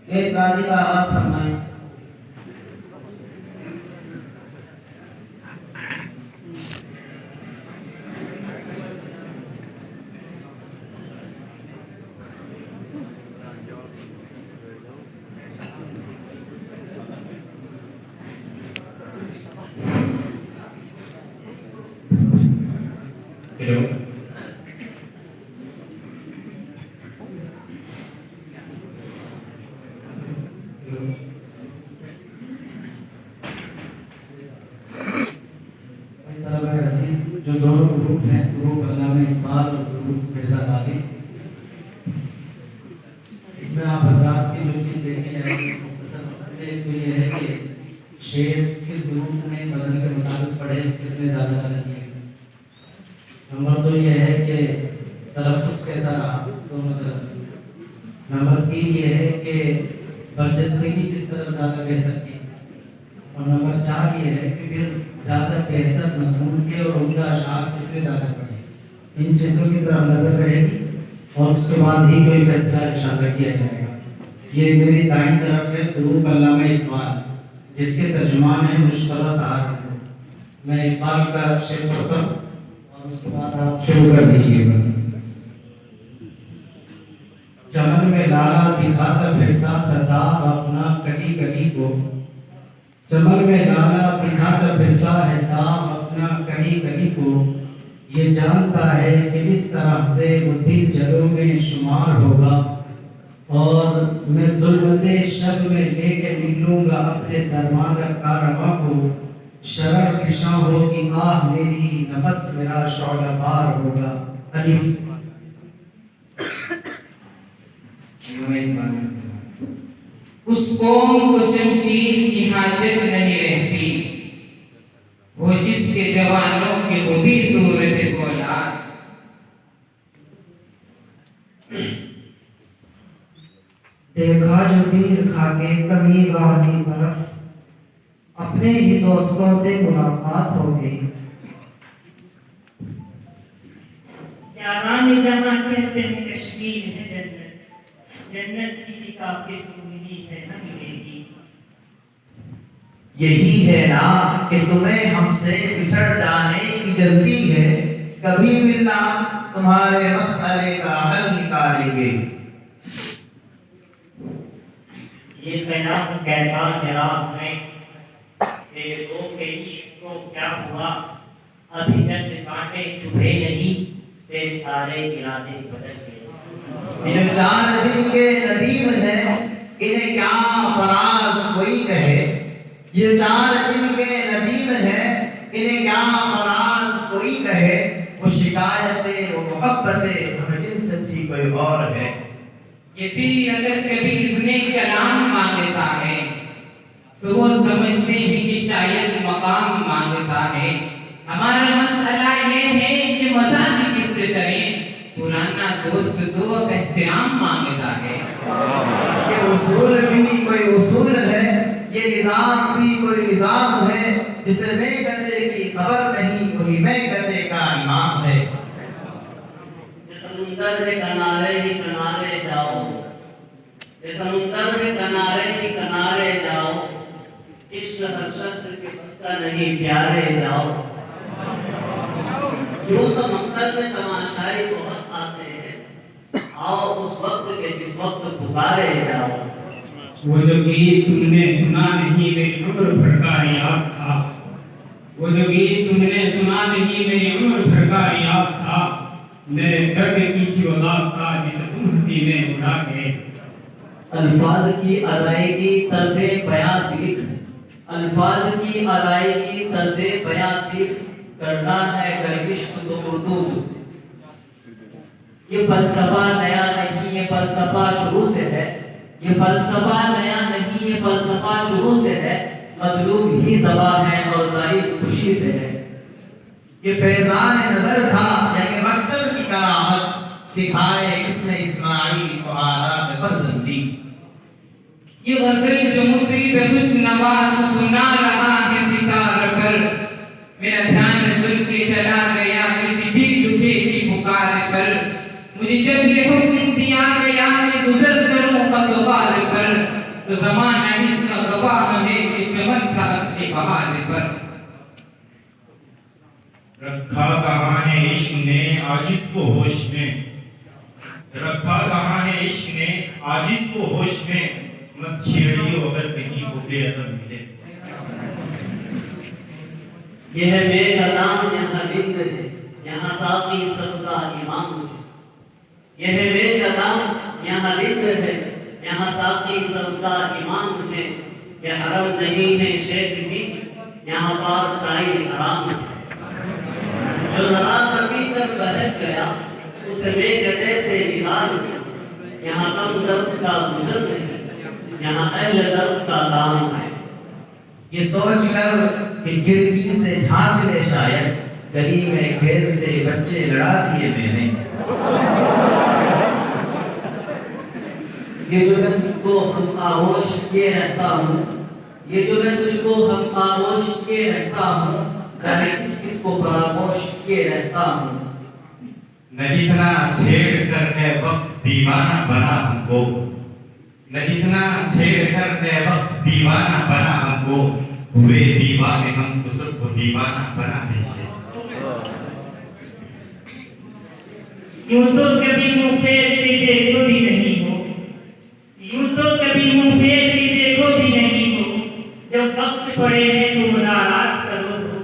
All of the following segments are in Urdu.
ایک قاضی کا آغاز فرمائیں۔ جو دونوں گروپ ہیں، گروپ علامہ اقبال اور گروپ مرزا غالب، اس میں آپ حضرات کی جو چیز دیکھی جائے گی مختصر ایک تو یہ ہے کہ شعر کس گروپ نے غزل کے مطابق پڑھے، کس نے زیادہ غلط کیا۔ نمبر دو یہ ہے کہ تلفظ کیسا رہا دونوں طرف سے۔ نمبر تین یہ ہے کہ برجستگی کس طرف زیادہ بہتر کی، اور نمبر چار یہ ہے کہ پھر زیادہ بہتر مضمون کے اور عمدہ اشعار کس نے زیادہ پڑھے۔ ان چیزوں کی طرف نظر رہے گی اور اس کے بعد ہی کوئی فیصلہ انشاءاللہ کیا جائے گا۔ یہ میری دائیں طرف ہے گروپ علامہ اقبال، جس کے ترجمان ہیں مشتبہ سہارنپور۔ میں اقبال کا شعر پڑھتا ہوں اور اس کے بعد آپ شروع کر دیجیے گا۔ چمن میں لالا دکھاتا پھرتا تھا داغ اپنا کلی کلی کو، چمن میں لالا دکھاتا پھرتا ہے داغ اپنا کلی کلی کو، یہ جانتا ہے کہ اس طرح سے وہ دل جلوں میں شمار ہوگا، اور میں ظلمت شب میں لے کے نکلوں گا اپنے درماندہ کارواں کو، شرر فشاں ہوگی آہ میری نفس میرا شعلہ بار ہوگا۔ الف اس قوم کو شمشیر کی حاجت نہیں رہتی، وہ جس کے جوانوں کی خودی صورت فولاد۔ دیکھا جو تیر کھا کے کمی گاہ کی طرف، اپنے ہی دوستوں سے ملاقات ہو گئی۔ یاران جہاں کہتے ہیں کشمیر ہے جنت، جنت کسی کافر کو ملی ہے نہ ملے گی۔ یہی ہے نا کہ تمہیں ہم سے بچھڑ جانے کی جلدی ہے، کبھی ملنا تمہارے مسئلے کا حل نکالیں گے۔ یہ قیام کیسا حرام ہے، تیرے ذوق عشق کو کیا ہوا، ابھی چند کانٹے چبھے نہیں، تیرے سارے ارادے بدل گئے۔ یہ چار دن کے ندیم ہیں، انہیں کیا فراز کوئی کہے، یہ چار دن کے ندیم ہیں، انہیں کیا فراز کوئی کہے، وہ شکایتیں وہ محبتیں ہمیں جن سے تھی کوئی اور ہے۔ یہ دل اگر کبھی اذن کلام مانگتا ہے، سو وہ سمجھتے ہیں کہ شاید مقام مانگتا ہے۔ ہمارا مسئلہ یہ ہے کہ مزاح کس سے کریں، پرانا دوست تو اب احترام مانگتا ہے۔ یہ اصول بھی کوئی اصول ہے، یہ نظام بھی کوئی نظام ہے، جسے میں گدے کی خبر نہیں وہی میں گدے کا امام ہے۔ یہ سمندر ہے کنارے ہی کنارے جاؤ، یہ سمندر ہے کنارے ہی کنارے جاؤ، عشق ہر شخص کے بس کا نہیں پیارے جاؤ۔ یوں تو مقتل میں تماشائی بہت آتے ہیں، آؤ اس وقت کے جس وقت پکارے جاؤ۔ وہ جو گیت تم نے سنا نہیں میری عمر بھر کا ریاض تھا، وہ جو گیت تم نے سنا نہیں میری عمر بھر کا ریاض تھا، میرے درد کی تھی وہ داستان جسے تم ہنسی میں اڑا گئے۔ الفاظ کی ادائیگی طرز بیاں سیکھ، الفاظ کی ادائیگی طرز بیاں سیکھ، کرنا ہے گر عشق تو اردو سے۔ یہ فلسفہ نیا نہیں، یہ فلسفہ شروع سے ہے، یہ فلسفہ نیا نہیں، یہ فلسفہ شروع سے ہے، مظلوم ہی تباہ ہے اور ظالم خوشی سے ہے۔ یہ فیضان نظر تھا یا کہ مکتب کی کراہت، سکھائے کس نے اسماعیل کو آداب فرزندی۔ یہ غزل جو مطرب حسن نوات سنا رہا ہے ستار پر، میرا دھیان سن کے چلا گیا کسی دل دکھے کی پکار پر، مجھے جب یہ حکم دیا گیا کہ گزر کروں پس و پار پر، تو زمانہ اس کا گواہ ہے کہ چمن تھا اپنے بہانے پر۔ رکھا کہاں ہے عشق نے عاجز کو ہوش میں، رکھا کہاں ہے عشق نے عاجز کو ہوش میں، مت چھیڑیو اگر کہیں وہ بے ادب ملے۔ یہ ہے بے کلام یہاں بند ہے، یہاں ساقی سب کا امام ہے۔ یہ ہے بے کلام یہاں بند ہے، یہاں ساقی سب کا امام ہے۔ یہ حرم نہیں ہے شیخ جی، یہاں پار سائی حرام ہے۔ جو ذرا سبھی تک بہک گیا اسے بے گدے سے نکال دیا۔ یہاں کم درد کا گزر نہیں، یہاں اہل درد کا کام ہے۔ یہ سوچ کر کہ کھڑکی سے جھانک لے شاید، گلی میں کھیلتے بچے لڑا دیے میں نے۔ یہ جو میں تجھ کو ہم آغوش کیے رہتا ہوں، یہ جو میں تجھ کو ہم آغوش کیے رہتا ہوں، جانے کس کس کو فراموش کیے رہتا ہوں۔ نہ اتنا چھیڑ کر اے وقت دیوانہ بنا ہم کو، نہ اتنا چھیڑ کر اے وقت دیوانہ بنا ہم کو، ہوئے دیوانے ہم کو سب کو دیوانہ بنا دیں گے۔ یوں تو کبھی منہ پھیر کے دیکھو بھی نہیں ہو، یوں تو کبھی منہ پھیر کے دیکھو بھی نہیں ہو، جب وقت پڑے ہے تو مدارات کرو ہو۔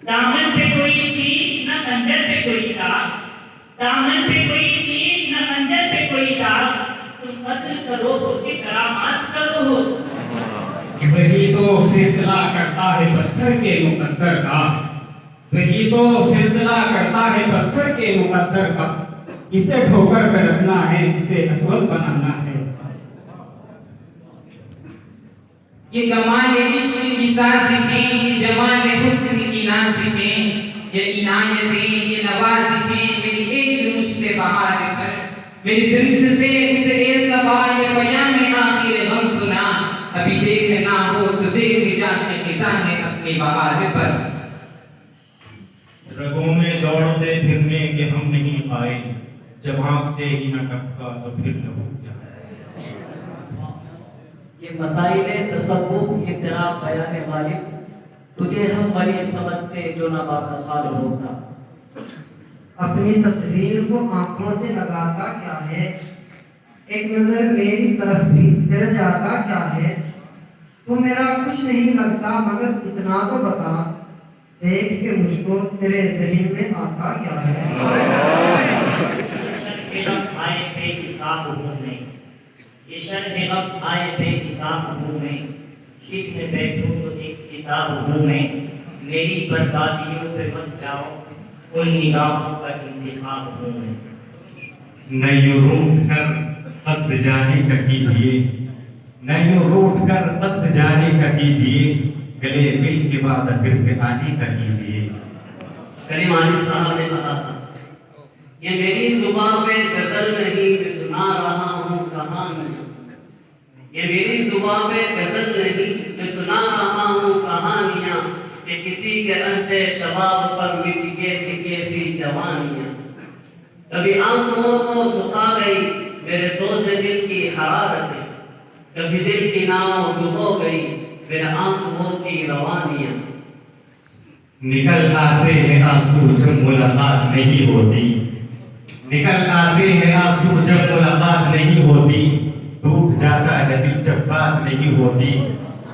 دامن پہ کوئی چیز نہ خنجر پہ کوئی داغ، دامن پہ کوئی چیز نہ خنجر پہ کوئی داغ، تم قتل کرو ہو کہ کرامات کرو ہو۔ وہی تو فیصلہ کرتا ہے پتھر کے مقدر کا، وہی تو فیصلہ کرتا ہے پتھر کے مقدر کا، اسے ٹھوکر پہ رکھنا ہے، اسے اسود بنانا ہے۔ یہ کمال عشق کی سازشیں، یہ جمال حسن کی نازشیں، یہ عنایتیں، یہ نوازشیں میری ایک مشت بہار پر، میری زند سے اسے اے صبا یہ پیام آخر غم سنا، ابھی دیکھنا ہو تو دیکھ جا کے خزاں اپنی بہار پر۔ رگوں میں دوڑتے پھرنے کے ہم نہیں آئے، جب آنکھ سے ہی نہ ٹپکا تو پھر نہ ہو جائے۔ یہ مسائل تصوف یہ تیرا بیان غالب، تجھے ہم مریض سمجھتے جو نہ باخال ہوتا۔ اپنی تصویر کو آنکھوں سے لگاتا کیا ہے، ایک نظر میری طرف بھی پھر جاتا کیا ہے۔ تو میرا کچھ نہیں لگتا مگر اتنا تو بتا، دیکھ کے مجھ کو تیرے ذہن میں آتا کیا ہے۔ بے حساب ہوں میں، یہ شرح غم کھائے بے حساب ہوں میں، لکھنے بیٹھوں تو ایک کتاب ہوں میں، میری بربادیوں پہ مت جاؤ، ان نگاہوں کا انتخاب ہوں میں۔ نہ یوں روٹ کر قصد جانے کا کیجیے، نہ یوں روٹ کر قصد جانے کا کیجیے، گلے مل کے بعد پھر سے آنے کا کیجیے۔ کریم عاجز صاحب نے کہا تھا، یہ میری زبان پہ غزل نہیں میں سنا رہا ہوں کہانیاں، یہ میری زبان پہ غزل نہیں میں سنا رہا ہوں کہانیاں، کہ کسی کے عہد شباب پر مٹ کیسی کیسی جوانیاں۔ کبھی آنسوؤں کو سکھا گئی میرے سوز دل کی حرارتیں، کبھی دل کی ناؤ ڈبو گئی میرے آنسوؤں کی روانیاں۔ نکل آتے ہیں آنسو جب ملاقات نہیں ہوتی، نکل آتے ہیں آنسو جب ملاقات نہیں ہوتی، ٹوٹ جاتا ہے دل جب بات نہیں ہوتی،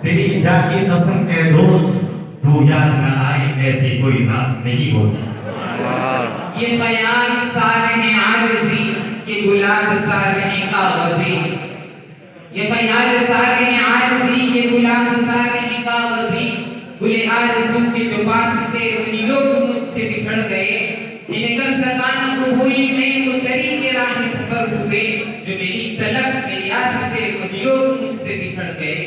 تیری جا کی قسم اے دوست تو یاد نہ آئے ایسی کوئی بات نہیں ہوتی۔ یہ خیال سارے عارضی، یہ گلاب سارے کاغذی، یہ خیال سارے عارضی، یہ گلاب سارے کاغذی، گلے آرزو کے جو واسطے وہی لوگ مجھ سے بچھڑ گئے، جنہیں کر سکا نہ قبول میں وہ شریک راہ سفر ہوئے، جو میری طلب میری آستے وہی لوگ مجھ سے بچھڑ گئے۔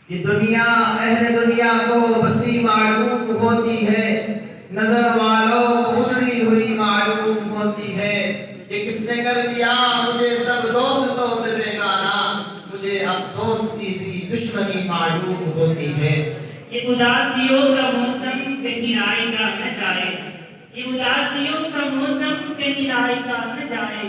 یہ دنیا اہل دنیا کو بسی معلوم ہوتی ہے، نظر والوں کو اجڑی ہوئی معلوم ہوتی ہے، کہ کس نے کر دیا مجھے سب دوستوں سے بیگانہ، مجھے اب دوستی بھی دشمنی معلوم ہوتی ہے۔ یہ اداسیوں کا موسم کہیں آئے گا نہ جائے، یہ اداسیوں کا موسم کہیں آئے گا نہ جائے،